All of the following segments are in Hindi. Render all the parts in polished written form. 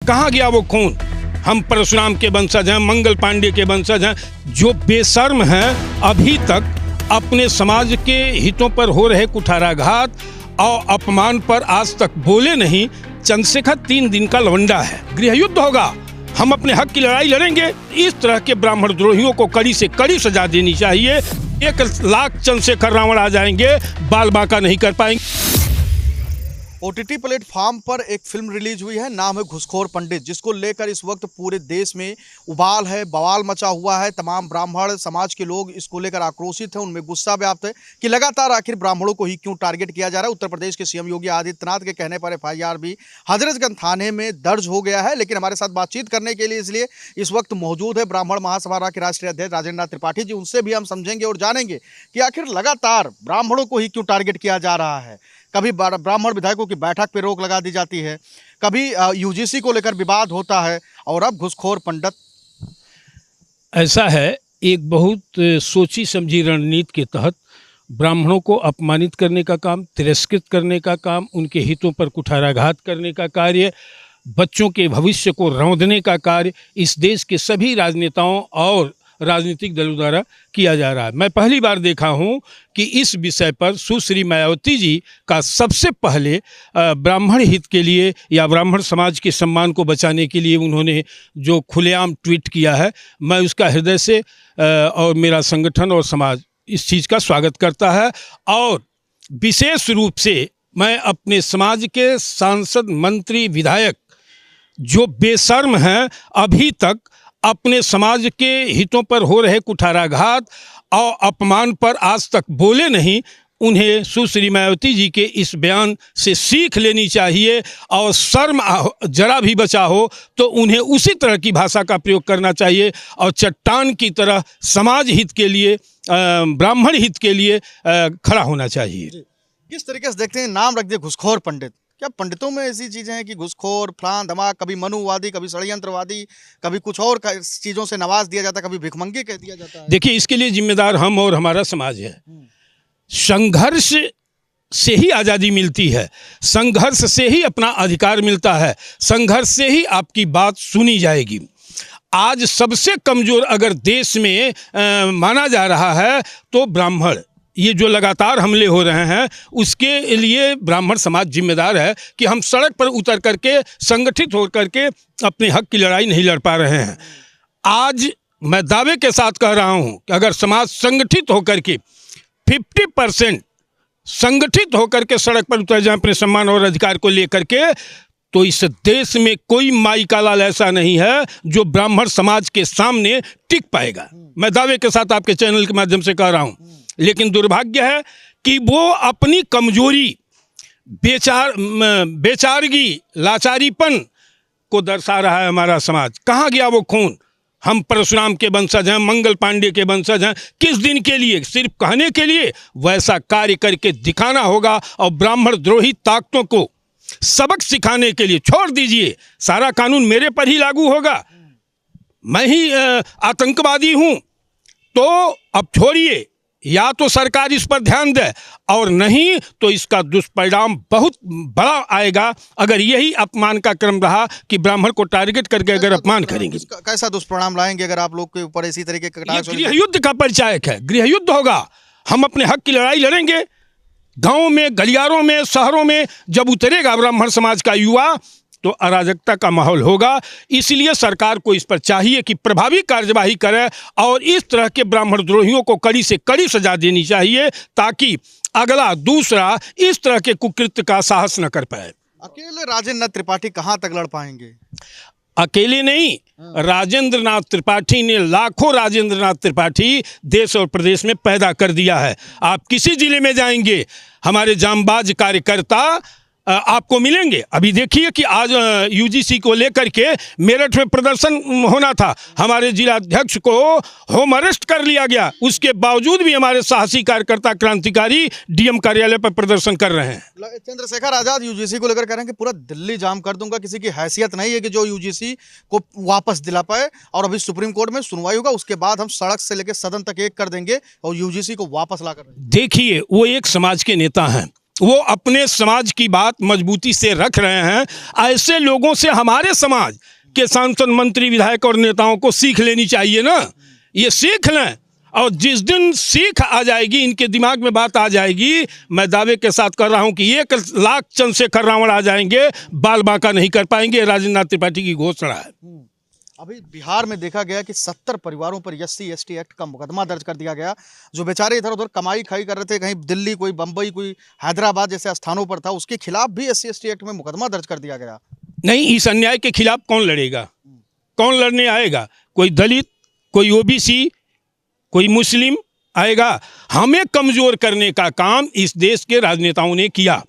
कहाँ गया वो खून? हम परशुराम के वंशज हैं, मंगल पांडे के वंशज हैं। जो बेशर्म हैं अभी तक अपने समाज के हितों पर हो रहे कुठाराघात और अपमान पर आज तक बोले नहीं। चंद्रशेखर 3 दिन का लवंडा है। गृह युद्ध होगा, हम अपने हक की लड़ाई लड़ेंगे। इस तरह के ब्राह्मण द्रोहियों को कड़ी से कड़ी सजा देनी चाहिए। 1 लाख चंद्रशेखर रावण आ जाएंगे, बाल बांका नहीं कर पाएंगे। OTT प्लेटफॉर्म पर एक फिल्म रिलीज हुई है, नाम है घुसखोर पंडित, जिसको लेकर इस वक्त पूरे देश में उबाल है, बवाल मचा हुआ है। तमाम ब्राह्मण समाज के लोग इसको लेकर आक्रोशित हैं, उनमें गुस्सा व्याप्त है कि लगातार आखिर ब्राह्मणों को ही क्यों टारगेट किया जा रहा है। उत्तर प्रदेश के CM योगी आदित्यनाथ के कहने पर FIR भी हजरतगंज थाने में दर्ज हो गया है। लेकिन हमारे साथ बातचीत करने के लिए इसलिए इस वक्त मौजूद है ब्राह्मण महासभा के राष्ट्रीय अध्यक्ष राजेंद्र नाथ त्रिपाठी जी। उनसे भी हम समझेंगे और जानेंगे कि आखिर लगातार ब्राह्मणों को ही क्यों टारगेट किया जा रहा है। कभी ब्राह्मण विधायकों की बैठक पर रोक लगा दी जाती है, कभी UGC को लेकर विवाद होता है, और अब घुसखोर पंडित। ऐसा है, एक बहुत सोची समझी रणनीति के तहत ब्राह्मणों को अपमानित करने का काम, तिरस्कृत करने का काम, उनके हितों पर कुठाराघात करने का कार्य, बच्चों के भविष्य को रौंदने का कार्य इस देश के सभी राजनेताओं और राजनीतिक दलों द्वारा किया जा रहा है। मैं पहली बार देखा हूं कि इस विषय पर सुश्री मायावती जी का सबसे पहले ब्राह्मण हित के लिए या ब्राह्मण समाज के सम्मान को बचाने के लिए उन्होंने जो खुलेआम ट्वीट किया है, मैं उसका हृदय से और मेरा संगठन और समाज इस चीज़ का स्वागत करता है। और विशेष रूप से मैं अपने समाज के सांसद, मंत्री, विधायक जो बेशर्म हैं अभी तक अपने समाज के हितों पर हो रहे कुठाराघात और अपमान पर आज तक बोले नहीं, उन्हें सुश्री मायावती जी के इस बयान से सीख लेनी चाहिए। और शर्म जरा भी बचा हो तो उन्हें उसी तरह की भाषा का प्रयोग करना चाहिए और चट्टान की तरह समाज हित के लिए, ब्राह्मण हित के लिए खड़ा होना चाहिए। किस तरीके से देखते हैं, नाम रख दिया घुसखोर पंडित? क्या पंडितों में ऐसी चीज़ें हैं कि घुसखोर, फलान धमाक, कभी मनुवादी, कभी षड्यंत्रवादी, कभी कुछ और चीज़ों से नवाज दिया जाता है, कभी भिखमंगे कह दिया जाता है? देखिए, इसके लिए जिम्मेदार हम और हमारा समाज है। संघर्ष से ही आज़ादी मिलती है, संघर्ष से ही अपना अधिकार मिलता है, संघर्ष से ही आपकी बात सुनी जाएगी। आज सबसे कमज़ोर अगर देश में माना जा रहा है तो ब्राह्मण, ये जो लगातार हमले हो रहे हैं उसके लिए ब्राह्मण समाज जिम्मेदार है कि हम सड़क पर उतर करके संगठित हो करके अपने हक की लड़ाई नहीं लड़ पा रहे हैं। आज मैं दावे के साथ कह रहा हूं कि अगर समाज संगठित होकर के 50% संगठित होकर के सड़क पर उतर जाए अपने सम्मान और अधिकार को लेकर के, तो इस देश में कोई माई का लाल ऐसा नहीं है जो ब्राह्मण समाज के सामने टिक पाएगा। मैं दावे के साथ आपके चैनल के माध्यम से कह रहा हूं। लेकिन दुर्भाग्य है कि वो अपनी कमजोरी, बेचारगी, लाचारीपन को दर्शा रहा है हमारा समाज। कहाँ गया वो खून? हम परशुराम के वंशज हैं, मंगल पांडे के वंशज हैं। किस दिन के लिए? सिर्फ कहने के लिए? वैसा कार्य करके दिखाना होगा। और ब्राह्मण द्रोही ताकतों को सबक सिखाने के लिए छोड़ दीजिए, सारा कानून मेरे पर ही लागू होगा, मैं ही आतंकवादी हूं, तो अब छोड़िए। या तो सरकार इस पर ध्यान दे और नहीं तो इसका दुष्परिणाम बहुत बड़ा आएगा अगर यही अपमान का क्रम रहा कि ब्राह्मण को टारगेट करके अगर अपमान करेंगे। कैसा दुष्परिणाम लाएंगे अगर आप लोग के ऊपर इसी तरीके का? गृह युद्ध का परिचायक है, गृह युद्ध होगा, हम अपने हक की लड़ाई लड़ेंगे। गाँव में, गलियारों में, शहरों में जब उतरेगा ब्राह्मण समाज का युवा तो अराजकता का माहौल होगा। इसलिए सरकार को इस पर चाहिए कि प्रभावी कार्यवाही करे और इस तरह के ब्राह्मण द्रोहियों को कड़ी से कड़ी सजा देनी चाहिए ताकि अगला दूसरा इस तरह के कुकृत्य का साहस न कर पाए। अकेले राजेंद्र नाथ त्रिपाठी कहाँ तक लड़ पाएंगे? अकेले नहीं, राजेंद्र नाथ त्रिपाठी ने लाखों राजेंद्र नाथ त्रिपाठी देश और प्रदेश में पैदा कर दिया है। आप किसी जिले में जाएंगे, हमारे जांबाज कार्यकर्ता आपको मिलेंगे। अभी देखिए कि आज UGC को लेकर के मेरठ में प्रदर्शन होना था, हमारे जिलाध्यक्ष को होम अरेस्ट कर लिया गया, उसके बावजूद भी हमारे साहसी कार्यकर्ता, क्रांतिकारी DM कार्यालय पर प्रदर्शन कर रहे हैं। चंद्रशेखर आजाद UGC को लेकर कह रहे हैं कि पूरा दिल्ली जाम कर दूंगा, किसी की हैसियत नहीं है कि जो UGC को वापस दिला पाए, और अभी सुप्रीम कोर्ट में सुनवाई होगा, उसके बाद हम सड़क से लेकर सदन तक एक कर देंगे और UGC को वापस ला कर। देखिए, वो एक समाज के नेता हैं, वो अपने समाज की बात मजबूती से रख रहे हैं। ऐसे लोगों से हमारे समाज के सांसद, मंत्री, विधायक और नेताओं को सीख लेनी चाहिए ना। ये सीख लें, और जिस दिन सीख आ जाएगी, इनके दिमाग में बात आ जाएगी, मैं दावे के साथ कर रहा हूं कि 1 लाख चंद्रशेखर रावण आ जाएंगे, बाल बांका नहीं कर पाएंगे। राजेंद्र नाथ त्रिपाठी की घोषणा है। अभी बिहार में देखा गया कि 70 परिवारों पर SC/ST एक्ट का मुकदमा दर्ज कर दिया गया। जो बेचारे इधर उधर कमाई खाई कर रहे थे, कहीं दिल्ली, कोई बम्बई, कोई हैदराबाद जैसे स्थानों पर था, उसके खिलाफ भी SC/ST एक्ट में मुकदमा दर्ज कर दिया गया। नहीं, इस अन्याय के खिलाफ कौन लड़ेगा? कौन लड़ने आएगा? कोई दलित, कोई OBC, कोई मुस्लिम आएगा? हमें कमजोर करने का काम इस देश के राजनेताओं ने किया।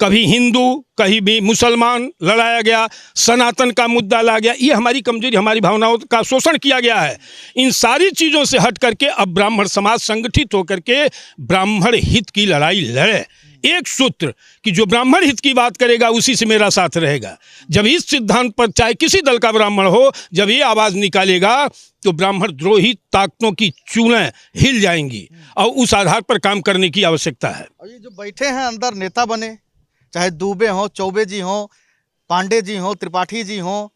कभी हिंदू, कहीं भी मुसलमान लड़ाया गया, सनातन का मुद्दा ला गया। ये हमारी कमजोरी, हमारी भावनाओं का शोषण किया गया है। इन सारी चीज़ों से हट करके अब ब्राह्मण समाज संगठित होकर के ब्राह्मण हित की लड़ाई लड़े। एक सूत्र कि जो ब्राह्मण हित की बात करेगा उसी से मेरा साथ रहेगा। जब इस सिद्धांत पर चाहे किसी दल का ब्राह्मण हो, जब ये आवाज़ निकालेगा तो ब्राह्मण द्रोही ताकतों की चूड़ें हिल जाएंगी, और उस आधार पर काम करने की आवश्यकता है। और ये जो बैठे हैं अंदर नेता बने, चाहे दुबे हों, चौबे जी हों, पांडे जी हों, त्रिपाठी जी हों,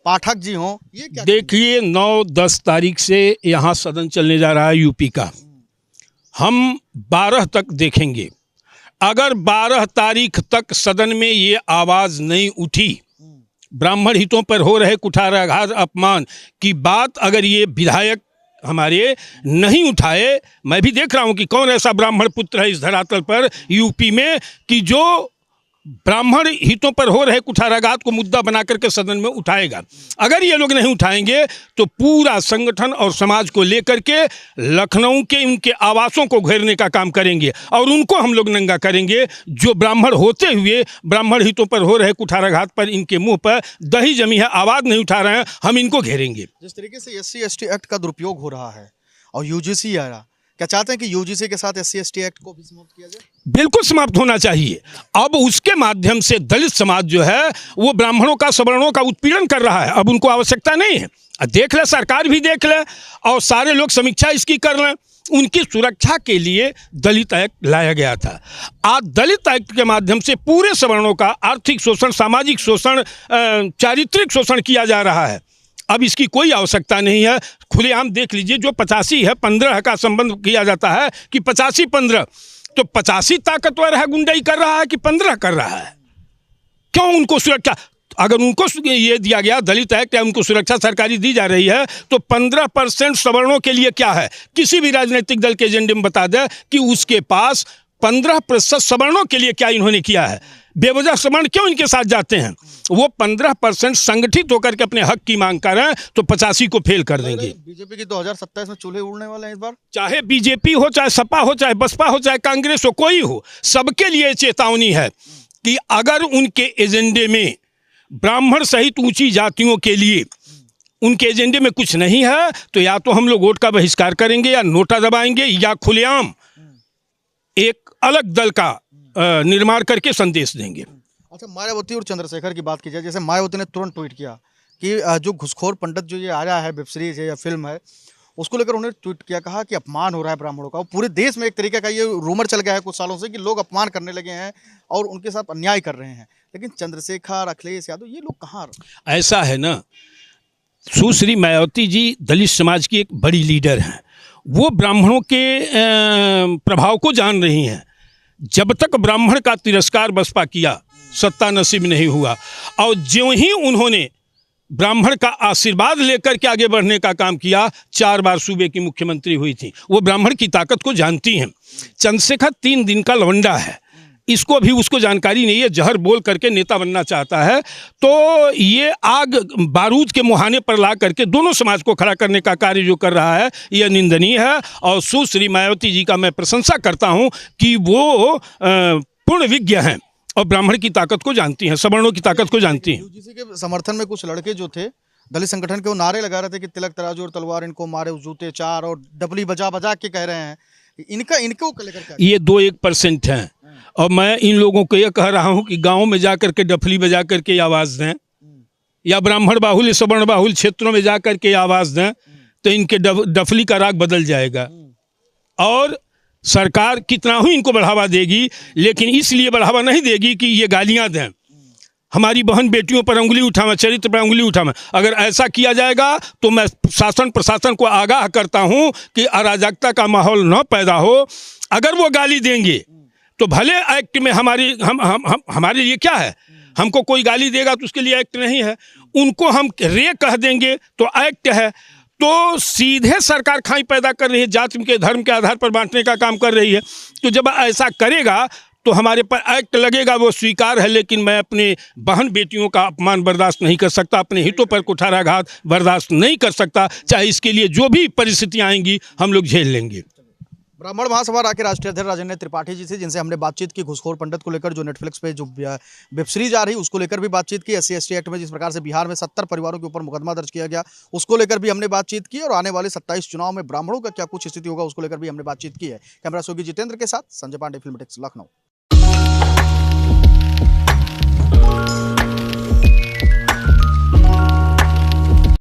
पाठक जी हों, ये क्या? देखिए, 9-10 तारीख से यहाँ सदन चलने जा रहा है यूपी का। हम 12 तक देखेंगे। अगर 12 तारीख तक सदन में ये आवाज़ नहीं उठी, ब्राह्मण हितों पर हो रहे कुठाराघात, अपमान की बात अगर ये विधायक हमारे नहीं उठाए, मैं भी देख रहा हूँ कि कौन ऐसा ब्राह्मण पुत्र है इस धरातल पर यूपी में कि जो ब्राह्मण हितों पर हो रहे कुठाराघात को मुद्दा बना करके सदन में उठाएगा। अगर ये लोग नहीं उठाएंगे तो पूरा संगठन और समाज को लेकर के लखनऊ के उनके आवासों को घेरने का काम करेंगे, और उनको हम लोग नंगा करेंगे। जो ब्राह्मण होते हुए ब्राह्मण हितों पर हो रहे कुठाराघात पर इनके मुंह पर दही जमी है, आवाज़ नहीं उठा रहे हैं, हम इनको घेरेंगे। जिस तरीके से SC/ST एक्ट का दुरुपयोग हो रहा है और UGC आ रहा, क्या चाहते हैं कि UGC के साथ SC/ST एक्ट को भी समाप्त किया जाए? बिल्कुल समाप्त होना चाहिए। अब उसके माध्यम से दलित समाज जो है वो ब्राह्मणों का, सवर्णों का उत्पीड़न कर रहा है। अब उनको आवश्यकता नहीं है। देख ले, सरकार भी देख ले, और सारे लोग समीक्षा इसकी कर लें। उनकी सुरक्षा के लिए दलित एक्ट लाया गया था। आज दलित एक्ट के माध्यम से पूरे सवर्णों का आर्थिक शोषण, सामाजिक शोषण, चारित्रिक शोषण किया जा रहा है। अब इसकी कोई आवश्यकता नहीं है। खुलेआम देख लीजिए, जो 85 है, 15 का संबंध किया जाता है कि 85-15, तो 85 ताकतवर है, गुंडाई कर रहा है कि 15 कर रहा है? क्यों उनको सुरक्षा? अगर उनको ये दिया गया दलित एक्ट या उनको सुरक्षा सरकारी दी जा रही है, तो 15% सवर्णों के लिए क्या है? किसी भी राजनीतिक दल के एजेंडे में बता दे कि उसके पास 15% सवर्णों के लिए क्या इन्होंने किया है। बेवजह सवर्ण क्यों इनके साथ जाते हैं? वो 15% संगठित होकर के अपने हक की मांग करें तो 85 को फेल कर देंगे। बीजेपी की 2027 में चूल्हे उड़ने वाले हैं इस बार। चाहे बीजेपी हो, चाहे सपा हो, चाहे बसपा हो, चाहे कांग्रेस हो, कोई हो, सबके लिए चेतावनी है कि अगर उनके एजेंडे में ब्राह्मण सहित ऊंची जातियों के लिए उनके एजेंडे में कुछ नहीं है, तो या तो हम लोग वोट का बहिष्कार करेंगे, या नोटा दबाएंगे, या खुलेआम एक अलग दल का निर्माण करके संदेश देंगे। अच्छा, मायावती और चंद्रशेखर की बात की जाए, जैसे मायावती ने तुरंत ट्वीट किया कि जो घुसखोर पंडित जो ये आ रहा है, वेब सीरीज है या फिल्म है, उसको लेकर उन्होंने ट्वीट किया, कहा कि अपमान हो रहा है ब्राह्मणों का। पूरे देश में एक तरीके का ये रूमर चल गया है कुछ सालों से कि लोग अपमान करने लगे हैं और उनके साथ अन्याय कर रहे हैं। लेकिन चंद्रशेखर, अखिलेश यादव, ये लोग कहाँ? ऐसा है ना, सुश्री मायावती जी दलित समाज की एक बड़ी लीडर हैं। वो ब्राह्मणों के प्रभाव को जान रही हैं। जब तक ब्राह्मण का तिरस्कार बसपा किया, सत्ता नसीब नहीं हुआ, और ज्यों ही उन्होंने ब्राह्मण का आशीर्वाद लेकर के आगे बढ़ने का काम किया, 4 बार सूबे की मुख्यमंत्री हुई थी। वो ब्राह्मण की ताकत को जानती हैं। चंद्रशेखर 3 दिन का लवंडा है, इसको भी उसको जानकारी नहीं है, जहर बोल करके नेता बनना चाहता है। तो ये आग बारूद के मुहाने पर ला करके दोनों समाज को खड़ा करने का कार्य जो कर रहा है, यह निंदनीय है। और सुश्री मायावती जी का मैं प्रशंसा करता हूं कि वो पूर्ण विज्ञ हैं और ब्राह्मण की ताकत को जानती हैं, सवर्णों की ताकत को जानती हैं। UGC के समर्थन में कुछ लड़के जो थे दलित संगठन के, वो नारे लगा रहे थे कि तिलक तराजू और तलवार इनको मारे उस जूते 4, और डबली बजा बजा के कह रहे हैं। इनको लेकर क्या? ये 2-1% हैं, और मैं इन लोगों को यह कह रहा हूं कि गाँव में जा करके डफली बजा करके आवाज़ दें, या ब्राह्मण बाहुल्य सवर्ण बाहुल्य क्षेत्रों में जा करके आवाज़ दें, तो इनके डफली का राग बदल जाएगा। और सरकार कितना ही इनको बढ़ावा देगी, लेकिन इसलिए बढ़ावा नहीं देगी कि ये गालियां दें, हमारी बहन बेटियों पर उंगली उठाना, चरित्र पर उंगली उठाना। अगर ऐसा किया जाएगा तो मैं शासन प्रशासन को आगाह करता हूं कि अराजकता का माहौल न पैदा हो। अगर वो गाली देंगे तो भले एक्ट में हमारे लिए क्या है, हमको कोई गाली देगा तो उसके लिए एक्ट नहीं है, उनको हम रे कह देंगे तो एक्ट है। तो सीधे सरकार खाई पैदा कर रही है, जाति के धर्म के आधार पर बांटने का काम कर रही है। तो जब ऐसा करेगा तो हमारे पर एक्ट लगेगा, वो स्वीकार है, लेकिन मैं अपने बहन बेटियों का अपमान बर्दाश्त नहीं कर सकता, अपने हितों पर कुठाराघात बर्दाश्त नहीं कर सकता। चाहे इसके लिए जो भी परिस्थितियां आएंगी हम लोग झेल लेंगे। ब्राह्मण महासभा राके राष्ट्रीय अध्यक्ष राजेंद्र त्रिपाठी जी थे, जिनसे हमने बातचीत की घूसखोर पंडित को लेकर, जो नेटफ्लिक्स पे जो वेब सीरीज आ रही उसको लेकर भी बातचीत की। SC/ST एक्ट में जिस प्रकार से बिहार में 70 परिवारों के ऊपर मुकदमा दर्ज किया गया उसको लेकर भी हमने बातचीत की, और आने वाले 27 चुनाव में ब्राह्मणों का क्या कुछ स्थिति होगा उसको लेकर भी हमने बातचीत की है। कैमरा सोगी जितेंद्र के साथ संजय पांडे, फिल्म टेक्स, लखनऊ।